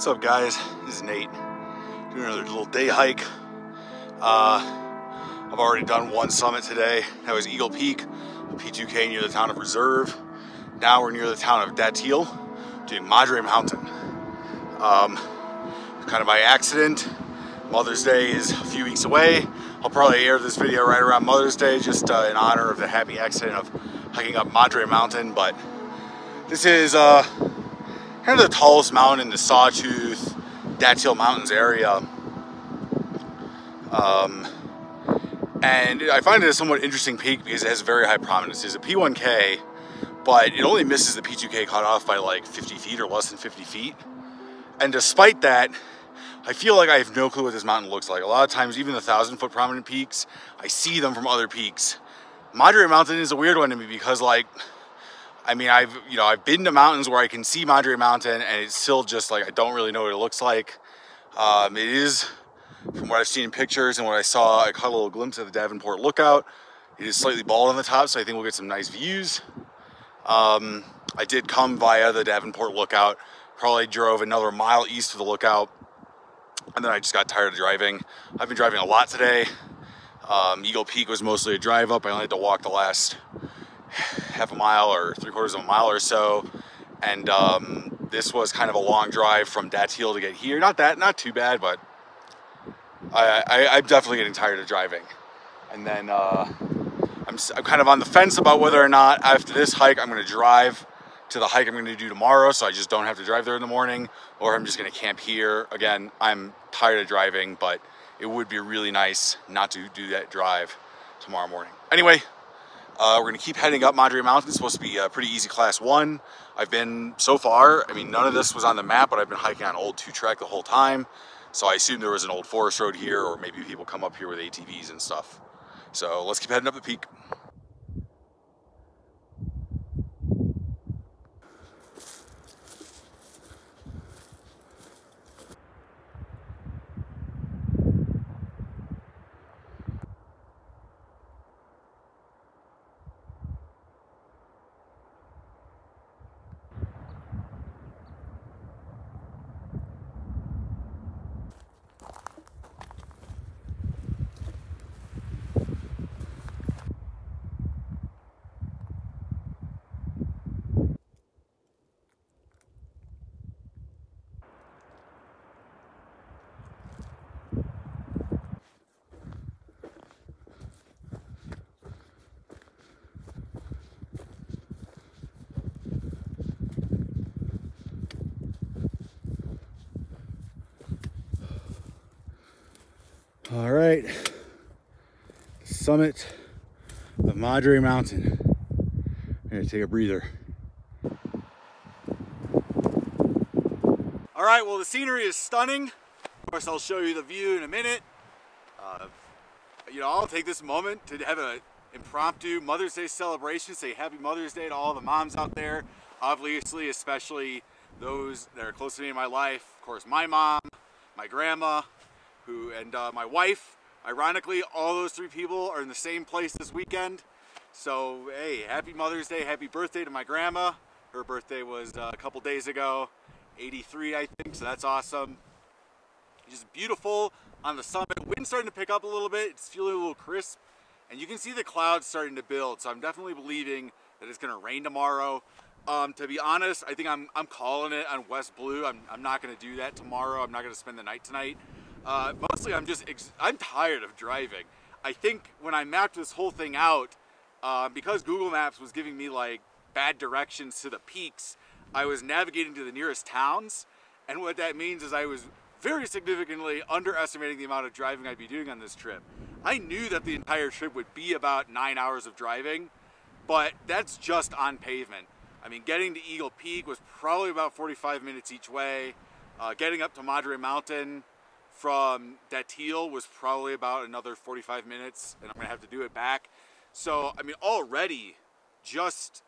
What's up, guys? This is Nate doing another little day hike. I've already done one summit today. That was Eagle Peak, P2K near the town of Reserve. Now we're near the town of Datil, doing Madre Mountain. Kind of by accident. Mother's Day is a few weeks away. I'll probably air this video right around Mother's Day, just in honor of the happy accident of hiking up Madre Mountain. But this is kind of the tallest mountain in the Sawtooth, Datil Mountains area. And I find it a somewhat interesting peak because it has very high prominence. It's a P1K, but it only misses the P2K cutoff by like 50 feet or less than 50 feet. And despite that, I feel like I have no clue what this mountain looks like. A lot of times, even the 1,000-foot prominent peaks, I see them from other peaks. Madre Mountain is a weird one to me because, like, I mean, I've been to mountains where I can see Madre Mountain, and it's still just like I don't really know what it looks like. It is, from what I've seen in pictures and what I saw, I caught a little glimpse of the Davenport Lookout. It is slightly bald on the top, so I think we'll get some nice views. I did come via the Davenport Lookout. Probably drove another mile east of the lookout, and then I just got tired of driving. I've been driving a lot today. Eagle Peak was mostly a drive up. I only had to walk the last half a mile or 3/4 of a mile or so, and this was kind of a long drive from Datil to get here. Not too bad, but I'm definitely getting tired of driving. And then I'm kind of on the fence about whether or not after this hike I'm going to drive to the hike I'm going to do tomorrow, so I just don't have to drive there in the morning, or I'm just going to camp here. Again, I'm tired of driving, but it would be really nice not to do that drive tomorrow morning. Anyway, we're going to keep heading up Madre Mountain. It's supposed to be a pretty easy class 1. I've been, so far, I mean, none of this was on the map, but I've been hiking on old 2-track the whole time. So I assumed there was an old forest road here, or maybe people come up here with ATVs and stuff. So let's keep heading up the peak. All right, summit of Madre Mountain. I'm gonna take a breather. All right, well, the scenery is stunning. Of course, I'll show you the view in a minute. I'll take this moment to have an impromptu Mother's Day celebration. Say Happy Mother's Day to all the moms out there. Obviously, especially those that are close to me in my life. Of course, my mom, my grandma, and my wife. Ironically, all those 3 people are in the same place this weekend. So, hey, happy Mother's Day, happy birthday to my grandma. Her birthday was a couple days ago, 83, I think, so that's awesome. Just beautiful on the summit. Wind's starting to pick up a little bit. It's feeling a little crisp, and you can see the clouds starting to build. So I'm definitely believing that it's going to rain tomorrow. To be honest, I think I'm calling it on West Blue. I'm not going to do that tomorrow. I'm not going to spend the night tonight. Mostly I'm tired of driving. I think when I mapped this whole thing out, because Google Maps was giving me like bad directions to the peaks, I was navigating to the nearest towns, and what that means is I was very significantly underestimating the amount of driving I'd be doing on this trip. I knew that the entire trip would be about 9 hours of driving, but that's just on pavement. I mean, getting to Eagle Peak was probably about 45 minutes each way. Getting up to Madre Mountain from Datil was probably about another 45 minutes, and I'm gonna have to do it back. So, I mean, already, just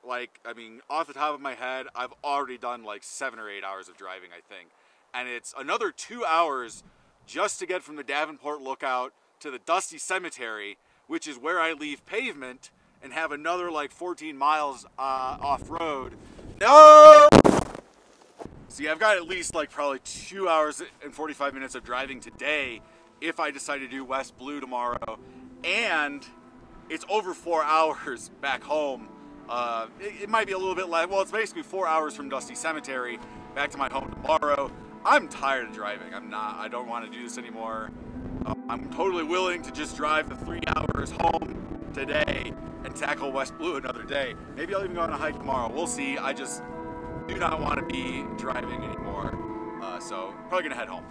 like, I mean, off the top of my head, I've already done like 7 or 8 hours of driving, I think. And it's another 2 hours just to get from the Davenport Lookout to the Dusty Cemetery, which is where I leave pavement and have another like 14 miles off-road. No! So yeah, I've got at least like probably 2 hours and 45 minutes of driving today if I decide to do West Blue tomorrow. And it's over 4 hours back home. It might be a little bit less. Well, it's basically 4 hours from Dusty Cemetery back to my home tomorrow. I'm tired of driving. I don't want to do this anymore. I'm totally willing to just drive the 3 hours home today and tackle West Blue another day. Maybe I'll even go on a hike tomorrow. We'll see. I just do not want to be driving anymore. So probably gonna head home.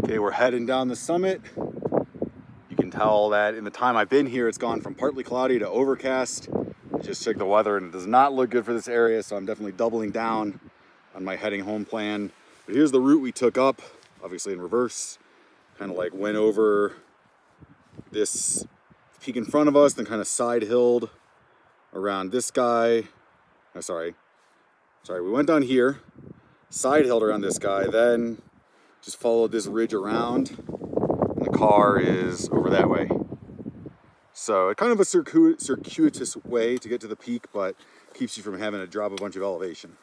Okay, we're heading down the summit. You can tell that in the time I've been here, it's gone from partly cloudy to overcast. I just checked the weather and it does not look good for this area, so I'm definitely doubling down on my heading home plan. But here's the route we took up, obviously in reverse. Kind of like went over this peak in front of us, then kind of side hilled around this guy. Oh, sorry, we went down here, side hilled around this guy, then just followed this ridge around, and the car is over that way. So kind of a circuitous way to get to the peak, but keeps you from having to drop a bunch of elevation.